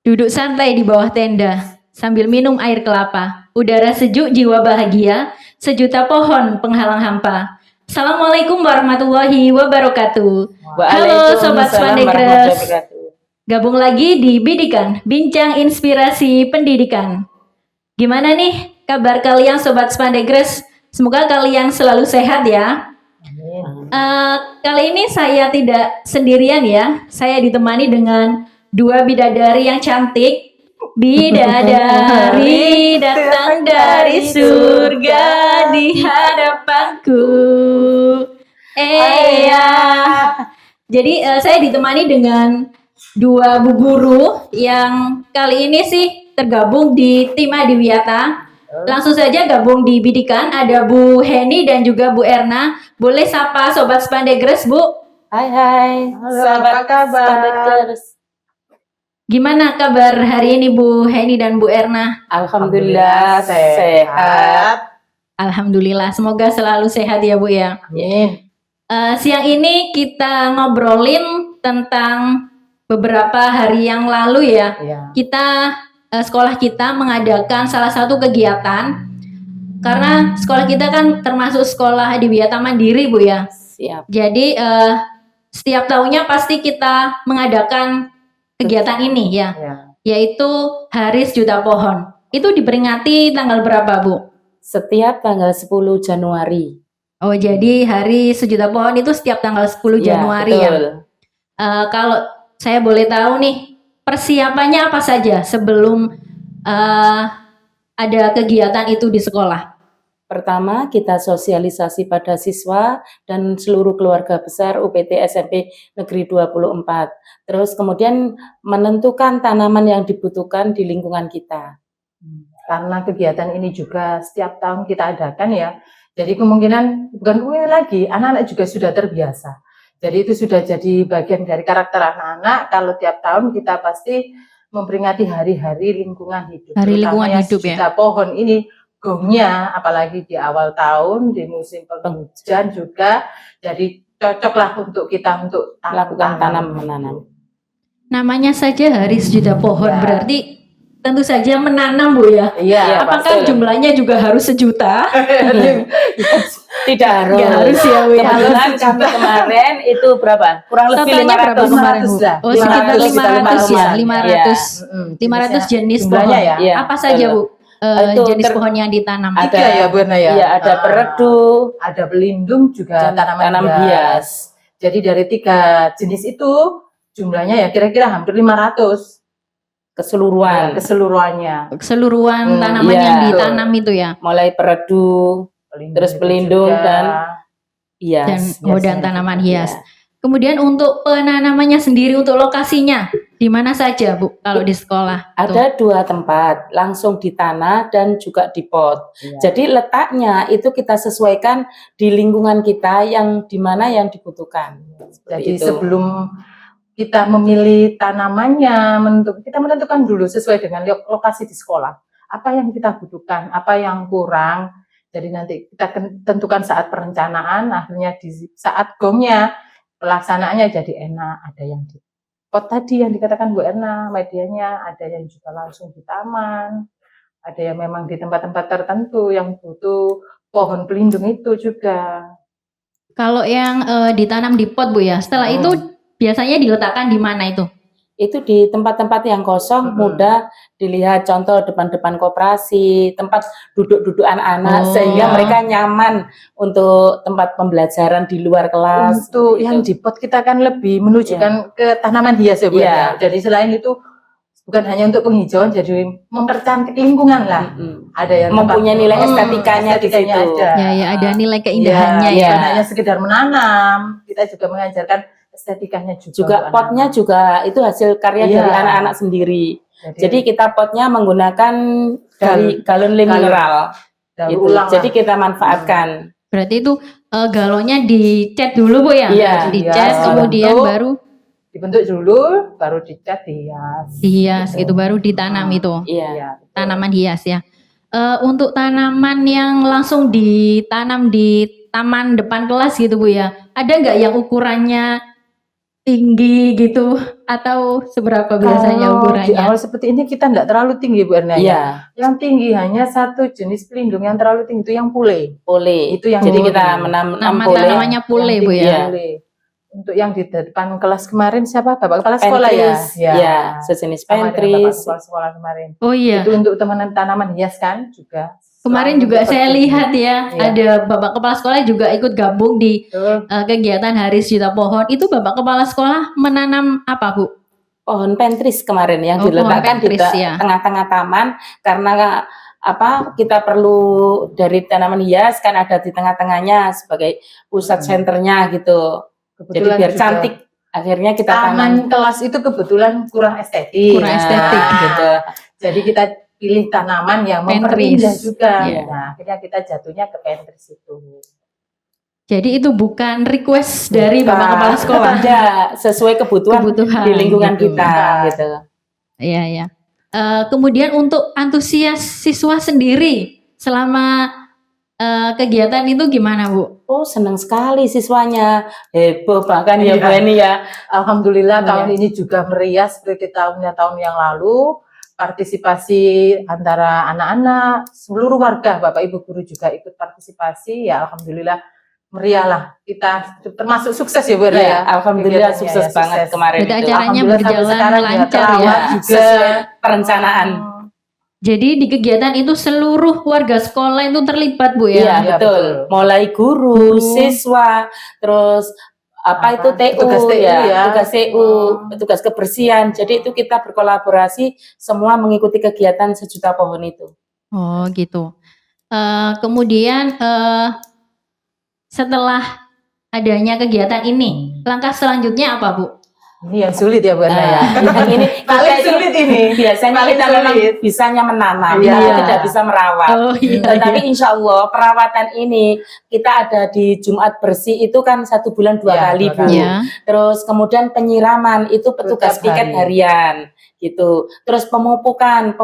Duduk santai di bawah tenda, sambil minum air kelapa. Udara sejuk, jiwa bahagia, sejuta pohon penghalang hampa. Assalamualaikum warahmatullahi wabarakatuh. Halo Sobat Spandegres. Gabung lagi di Bidikan, Bincang Inspirasi Pendidikan. Gimana nih kabar kalian Sobat Spandegres? Semoga kalian selalu sehat ya. Kali ini saya tidak sendirian ya. Saya ditemani dengan dua bidadari yang cantik. Bidadari datang dari surga di hadapanku. Jadi saya ditemani dengan dua bu guru yang kali ini sih tergabung di tim Adiwiyata. Langsung saja gabung di Bidikan, ada Bu Heni dan juga Bu Erna. Boleh sapa Sobat Spandegres, Bu? Hai. Halo, apa kabar? Gimana kabar hari ini Bu Heni dan Bu Erna? Alhamdulillah sehat. Alhamdulillah, semoga selalu sehat ya Bu ya. Amin. Siang ini kita ngobrolin tentang beberapa hari yang lalu ya. Sekolah kita mengadakan salah satu kegiatan karena sekolah kita kan termasuk sekolah Adiwiyata Mandiri Bu ya. Siap. Jadi setiap tahunnya pasti kita mengadakan kegiatan ini ya, yaitu Hari Sejuta Pohon. Itu diperingati tanggal berapa Bu? Setiap tanggal 10 Januari. Oh jadi Hari Sejuta Pohon itu setiap tanggal 10 Januari ya. Kalau saya boleh tahu nih, persiapannya apa saja sebelum ada kegiatan itu di sekolah? Pertama, kita sosialisasi pada siswa dan seluruh keluarga besar UPT SMP Negeri 24. Terus kemudian menentukan tanaman yang dibutuhkan di lingkungan kita. Karena kegiatan ini juga setiap tahun kita adakan ya. Jadi kemungkinan bukan lagi, anak-anak juga sudah terbiasa. Jadi itu sudah jadi bagian dari karakter anak-anak. Kalau tiap tahun kita pasti memperingati hari-hari lingkungan hidup. Hari lingkungan hidup ya. Sejuta pohon ini gongnya, apalagi di awal tahun di musim penghujan juga. Jadi cocoklah untuk kita untuk lakukan tanam-menanam. Namanya saja Hari Sejuta Pohon berarti tentu saja menanam Bu ya. Iya. Apakah jumlahnya juga harus sejuta? Tidak harus. Nggak harus ya Bu. Kebetulan kami kemarin itu berapa? Kurang lebih 500. Oh sekitar 500 ya. 500 jenis pohon. Ya. Apa saja Bu? Jenis pohon yang ditanam. Ada ya Bu Erna ya. Iya, ada peredu, ada pelindung juga tanam hias. Jadi dari 3 jenis itu jumlahnya ya kira-kira hampir 500 keseluruhan. Keseluruhan tanaman yang ditanam itu ya. Mulai peredu, terus pelindung dan hias. Dan tanaman hias. Kemudian untuk penanamannya sendiri, untuk lokasinya di mana saja Bu kalau di sekolah? Ada 2 tempat, langsung di tanah dan juga di pot. Jadi letaknya itu kita sesuaikan di lingkungan kita yang di mana yang dibutuhkan. Jadi sebelum kita memilih tanamannya, kita menentukan dulu sesuai dengan lokasi di sekolah. Apa yang kita butuhkan, apa yang kurang. Jadi nanti kita tentukan saat perencanaan, akhirnya di saat gongnya pelaksanaannya jadi enak. Ada yang di pot tadi yang dikatakan Bu Erna, medianya, ada yang juga langsung di taman, ada yang memang di tempat-tempat tertentu yang butuh pohon pelindung itu juga. Kalau yang ditanam di pot Bu ya, setelah itu biasanya diletakkan di mana itu? Itu di tempat-tempat yang kosong, mudah dilihat, contoh depan-depan koperasi, tempat duduk-duduk anak-anak, sehingga mereka nyaman untuk tempat pembelajaran di luar kelas. Untuk yang di pot kita kan lebih menunjukkan ke tanaman hias ya Bu ya. Jadi selain itu bukan hanya untuk penghijauan, jadi mempercantik lingkungan lah. Ada yang mempunyai nilai estetikanya di situ. Ada nilai keindahannya ya. Bukan hanya sekedar menanam, kita juga mengajarkan estetikanya juga. Potnya juga itu hasil karya dari anak-anak sendiri. Jadi kita potnya menggunakan dari galon mineral. Jadi kita manfaatkan. Berarti itu galonnya dicat dulu Bu ya? Iya. Dicat kemudian baru dibentuk dulu, baru dicat dihias. Dihias gitu, baru ditanam itu. Iya. Tanaman hias ya. Untuk tanaman yang langsung ditanam di taman depan kelas gitu Bu ya, ada nggak yang ukurannya tinggi gitu atau seberapa biasanya Kalau di ukurannya? awal seperti ini kita tidak terlalu tinggi Bu Erna ya. Iya, Yang tinggi hanya satu jenis pelindung yang terlalu tinggi itu yang pule. boleh. Itu yang Jadi tinggi. kita menanam Nama boleh. tanamannya pule Yang Bu tinggi Iya. ya. pule. Untuk yang di depan kelas kemarin siapa? Bapak kepala sekolah ya? Pentris, ya, sejenis Sama dengan Bapak pentris. kepala sekolah kemarin. Oh iya. Itu untuk teman tanaman hias kan juga. Kemarin Selain juga untuk saya pertumbuhan. lihat ya, Iya. ada Bapak Kepala Sekolah juga ikut gabung di Betul. kegiatan Hari Sejuta Pohon. Itu Bapak Kepala Sekolah menanam apa Bu? Pohon pentris kemarin yang Oh, pohon diletakkan di pentris, ya. tengah-tengah taman karena kita perlu dari tanaman hias kan ada di tengah-tengahnya sebagai pusat senternya gitu. Jadi Kebetulan biar juga cantik. Akhirnya kita taman tanam. kelas itu kebetulan kurang estetik. Kurang estetik. Gitu. Jadi kita pilih tanaman yang Pentris. memperindah juga. Iya. Nah, akhirnya kita jatuhnya ke pentris itu. Jadi itu bukan request dari Bukan. Bapak Kepala Sekolah. Ada sesuai kebutuhan Kebutuhan di lingkungan gitu. kita gitu. Iya, iya. Kemudian untuk antusias siswa sendiri selama kegiatan itu gimana Bu? Oh, senang sekali siswanya. Heboh bahkan ya Iya. Bu Eni ya. Alhamdulillah Iya. tahun ini juga meriah seperti tahun yang lalu. Partisipasi antara anak-anak, seluruh warga, Bapak Ibu guru juga ikut partisipasi. Ya alhamdulillah meriah lah. Kita termasuk sukses ya Bu Erna Iya, ya. alhamdulillah Kegiatannya sukses ya, banget sukses. kemarin Berarti itu. acaranya Alhamdulillah sampai berjalan sekarang ya, lancar terawat ya. juga. Sesuai perencanaan. Jadi di kegiatan itu seluruh warga sekolah itu terlibat Bu ya? Iya, Iya, betul. betul. Mulai guru, Guru. siswa, terus itu TU, Tugas TU ya. tugas TU, tugas kebersihan. Jadi itu kita berkolaborasi semua mengikuti kegiatan Sejuta Pohon itu. Oh gitu. Kemudian setelah adanya kegiatan ini, langkah selanjutnya apa Bu? Ini yang sulit ya Bu Erna ya. Yang ini Paling kita itu sulit ini. biasanya Paling kita memang sulit. bisanya menanam, Iya. tapi tidak bisa merawat. Oh iya. Tetapi insya Allah perawatan ini kita ada di Jumat Bersih itu kan 1 bulan 2 Iya, kali 2 Bu. kali. Ya. Terus kemudian penyiraman itu petugas Setiap piket hari. harian gitu. Terus pemupukan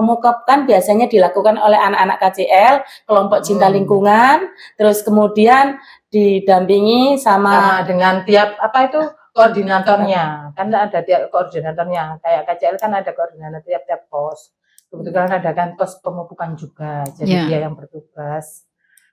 biasanya dilakukan oleh anak-anak KCL, kelompok cinta lingkungan. Terus kemudian didampingi Sama dengan tiap koordinatornya. Kan ada tiap koordinatornya. Kayak KCL kan ada koordinator tiap pos. Kebetulan ada kan pos pemupukan juga. Jadi Iya. dia yang bertugas.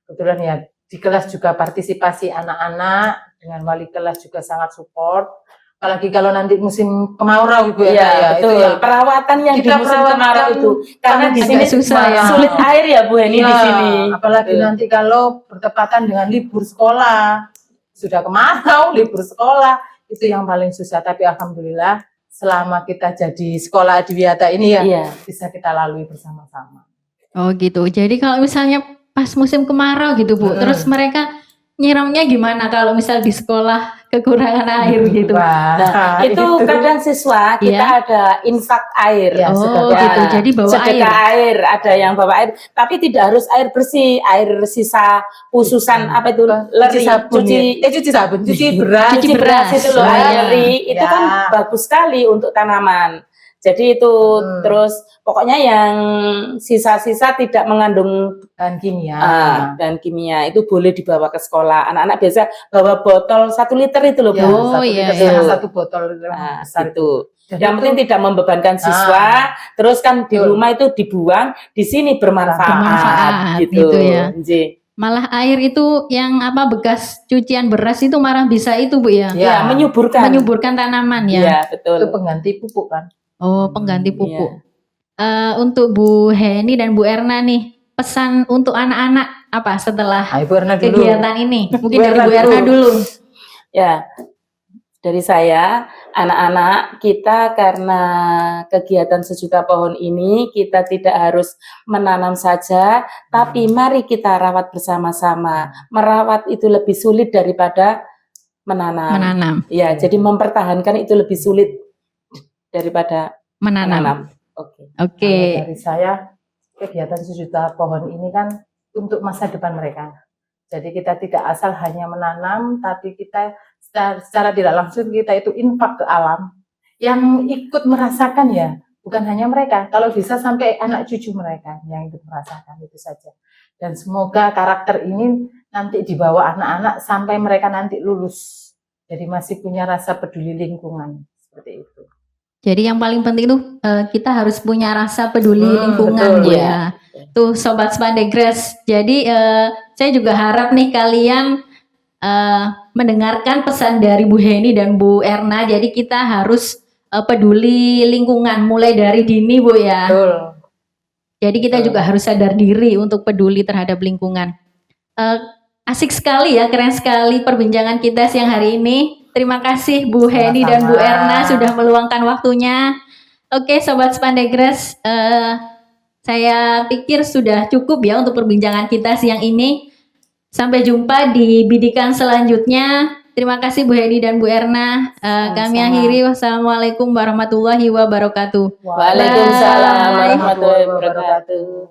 Kebetulan ya di kelas juga partisipasi anak-anak, dengan wali kelas juga sangat support. Apalagi kalau nanti musim kemarau Ibu Iya, ya, betul. itu yang perawatan yang di kita musim perawatan kemarau itu karena di agak sini susah ya. sulit air ya Bu Heni di Iya, sini. apalagi Betul. nanti kalau bertepatan dengan libur sekolah, sudah kemarau, libur sekolah, itu yang paling susah. Tapi alhamdulillah selama kita jadi sekolah adiwiyata ini ya Iya. bisa kita lalui bersama-sama. Oh gitu. Jadi kalau misalnya pas musim kemarau gitu Bu, terus mereka nyiramnya gimana kalau misal di sekolah kekurangan air gitu? Wah, Nah, itu kadang siswa kita Iya. ada infak air. Ya, Oh sedekah. gitu. Jadi bawa sedekah air. air, ada yang bawa air, tapi tidak harus air bersih, air sisa khususan apa itu cuci sabun, cuci beras, cuci beras itu loh, Oh, air iya. leri, itu Ya. kan bagus sekali untuk tanaman. Jadi itu terus pokoknya yang sisa-sisa tidak mengandung dan kimia. dan kimia itu boleh dibawa ke sekolah. Anak-anak biasa bawa botol 1 liter itu loh Bu. Ya, Oh, satu iya, liter iya. sama 1 botol Nah, besar gitu. Jadi Yang penting tidak membebankan siswa, terus kan di Betul. rumah itu dibuang, di sini bermanfaat, Bermanfaat, gitu. gitu ya. Nggih. Malah air itu yang bekas cucian beras itu malah bisa itu Bu ya. Ya, menyuburkan. Menyuburkan tanaman ya. Iya, betul. itu pengganti pupuk kan. Oh, pengganti pupuk. Iya. Untuk Bu Heni dan Bu Erna nih, pesan untuk anak-anak apa setelah Ibu Erna dulu. kegiatan ini? Mungkin Bu dari Erna Bu Erna dulu. Ya, dari saya, anak-anak kita karena kegiatan Sejuta Pohon ini kita tidak harus menanam saja, tapi mari kita rawat bersama-sama. Merawat itu lebih sulit daripada menanam. Menanam. Ya, jadi mempertahankan itu lebih sulit daripada menanam. Oke. Oke. Kalau dari saya, kegiatan Sejuta Pohon ini kan untuk masa depan mereka. Jadi kita tidak asal hanya menanam, tapi kita secara tidak langsung kita itu infak ke alam. Yang ikut merasakan ya, bukan hanya mereka. Kalau bisa sampai anak cucu mereka yang ikut merasakan, itu saja. Dan semoga karakter ini nanti dibawa anak-anak sampai mereka nanti lulus. Jadi masih punya rasa peduli lingkungan seperti itu. Jadi yang paling penting tuh kita harus punya rasa peduli lingkungan, betul. Bu ya. Tuh Sobat Spandegres. Jadi saya juga harap nih kalian mendengarkan pesan dari Bu Heni dan Bu Erna. Jadi kita harus peduli lingkungan mulai dari dini, Bu ya. Betul. Jadi kita juga harus sadar diri untuk peduli terhadap lingkungan. Asik sekali ya, keren sekali perbincangan kita siang hari ini. Terima kasih Bu Heni dan Bu Erna sudah meluangkan waktunya. Oke Sobat Spandegres, saya pikir sudah cukup ya untuk perbincangan kita siang ini. Sampai jumpa di bidikan selanjutnya. Terima kasih Bu Heni dan Bu Erna. Kami akhiri. Wassalamualaikum warahmatullahi wabarakatuh. Waalaikumsalam warahmatullahi wabarakatuh.